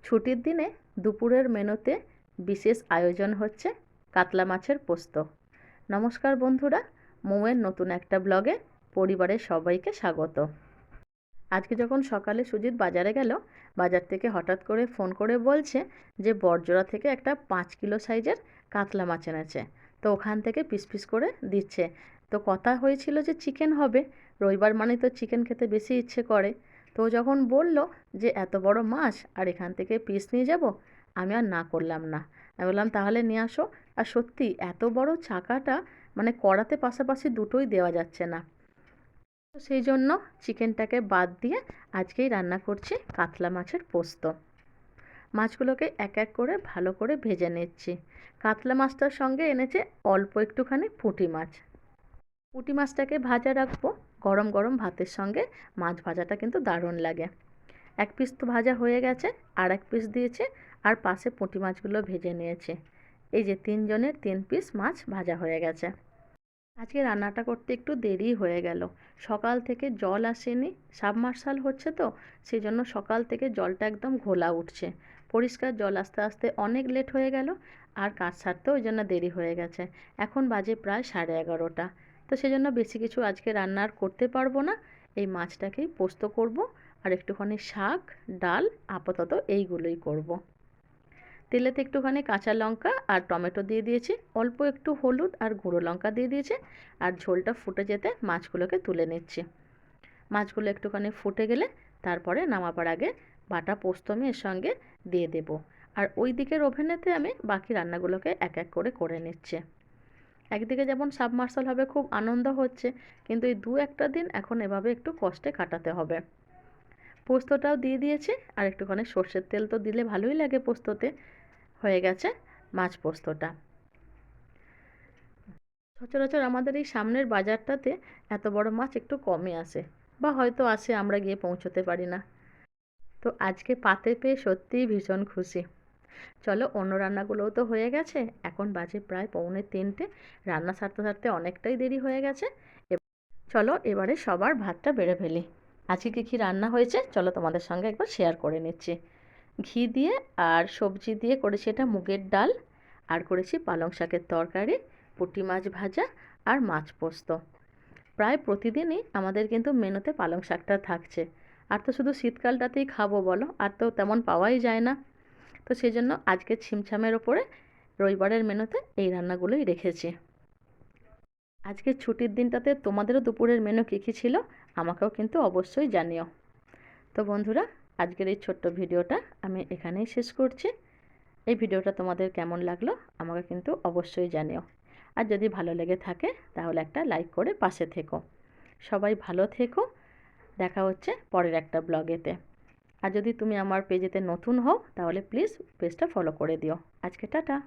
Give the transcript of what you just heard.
ছুটির দিনে দুপুরের মেনুতে বিশেষ আয়োজন হচ্ছে কাতলা মাছের পোস্ত। নমস্কার বন্ধুরা, মোমের নতুন একটা ব্লগে পরিবারের সবাইকে স্বাগত। আজকে যখন সকালে সুজিত বাজারে গেল, বাজার থেকে হঠাৎ করে ফোন করে বলছে যে বড়জোড়া থেকে একটা 5 কিলো সাইজের কাতলা মাছ এনেছে, তো ওখান থেকে পিস পিস করে দিচ্ছে। তো কথা হয়েছিল যে চিকেন হবে, রবিবার মানে তো চিকেন খেতে বেশি ইচ্ছে করে। তো যখন বলল যে এত বড় মাছ আর এখান থেকে পিস নিয়ে যাব, আমি আর না করলাম না। আমি বললাম তাহলে নিয়ে আসো। আর সত্যি এত বড় চাকাটা মানে কড়াতে পাশাপাশি দুটোই দেওয়া যাচ্ছে না, তো সেই জন্য চিকেনটাকে বাদ দিয়ে আজকেই রান্না করছি কাতলা মাছের পোস্ত। মাছগুলোকে এক এক করে ভালো করে ভেজে নিচ্ছি। কাতলা মাছটার সঙ্গে এনেছে অল্প একটুখানি পুঁটি মাছ। পুঁটি মাছটাকে ভাজা রাখবো, গরম গরম ভাতের সঙ্গে মাছ ভাজাটা কিন্তু দারুণ লাগে। এক পিস তো ভাজা হয়ে গেছে, আর এক পিস দিয়েছে, আর পাশে পুঁটি মাছগুলো ভেজে নিয়েছে। এই যে 3 জনের 3 পিস মাছ ভাজা হয়ে গেছে। আজকে রান্নাটা করতে একটু দেরি হয়ে গেল। সকাল থেকে জল আসেনি, সাবমার্শাল হচ্ছে তো সেই জন্য সকাল থেকে জলটা একদম ঘোলা উঠছে। পরিষ্কার জল আসতে আসতে অনেক লেট হয়ে গেল, আর কাজ সারতেও ওই জন্য দেরি হয়ে গেছে। এখন বাজে প্রায় 11:30। তো সেই জন্য বেশি কিছু আজকে রান্না আর করতে পারবো না। এই মাছটাকেই পোস্ত করব, আর একটুখানি শাক, ডাল, আপাতত এইগুলোই করব। তেলেতে একটুখানি কাঁচা লঙ্কা আর টমেটো দিয়ে দিয়েছি, অল্প একটু হলুদ আর গুঁড়ো লঙ্কা দিয়ে দিয়েছি, আর ঝোলটা ফুটে যেতে মাছগুলোকে তুলে নিচ্ছি। মাছগুলো একটুখানি ফুটে গেলে তারপরে নামাবার আগে বাটা পোস্ত আমি এর সঙ্গে দিয়ে দেব। আর ওই দিকের ওভেনেতে আমি বাকি রান্নাগুলোকে এক এক করে করে নিচ্ছি। একদিকে যেমন সাবমার্শাল হবে, খুব আনন্দ হচ্ছে, কিন্তু এই 2-1টা দিন এখন এভাবে একটু কষ্টে কাটাতে হবে। পোস্তটাও দিয়ে দিয়েছি, আর একটুখানি সর্ষের তেল তো দিলে ভালোই লাগে পোস্ততে। হয়ে গেছে মাছ পোস্তটা। সচরাচর আমাদের এই সামনের বাজারটাতে এত বড় মাছ একটু কমই আসে, বা হয়তো আসে আমরা গিয়ে পৌঁছতে পারি না। তো আজকে পাতে পেয়ে সত্যিই ভীষণ খুশি। চলো, অন্য রান্নাগুলোও তো হয়ে গেছে, এখন বাজে প্রায় 2:45। রান্না সারতে সারতে অনেকটাই দেরি হয়ে গেছে। চলো এবারে সবার ভাতটা বেড়ে ফেলি। আজকে কী কী রান্না হয়েছে চলো তোমাদের সঙ্গে একবার শেয়ার করে নিচ্ছি। ঘি দিয়ে আর সবজি দিয়ে করেছি এটা মুগের ডাল, আর করেছি পালং শাকের তরকারি, পুঁটি মাছ ভাজা, আর মাছ পোস্ত। প্রায় প্রতিদিনই আমাদের কিন্তু মেনুতে পালং শাকটা থাকছে। আর তো শুধু শীতকালটাতেই খাবো বলো, আর তো তেমন পাওয়াই যায় না। তো সেই জন্য আজকে ছিমছামের ওপরে রবিবারের মেনুতে এই রান্নাগুলোই রেখেছি। আজকে ছুটির দিনটাতে তোমাদেরও দুপুরের মেনু কী কী ছিল আমাকেও কিন্তু অবশ্যই জানিও। তো বন্ধুরা, আজকের এই ছোট্ট ভিডিওটা আমি এখানেই শেষ করছি। এই ভিডিওটা তোমাদের কেমন লাগলো আমাকে কিন্তু অবশ্যই জানিও। আর যদি ভালো লেগে থাকে তাহলে একটা লাইক করে পাশে থেকো। সবাই ভালো থেকো। দেখা হচ্ছে পরের একটা ব্লগেতে। আর যদি তুমি আমার পেজেতে নতুন হও তাহলে প্লিজ পেজটা ফলো করে দিও। আজকে টাটা।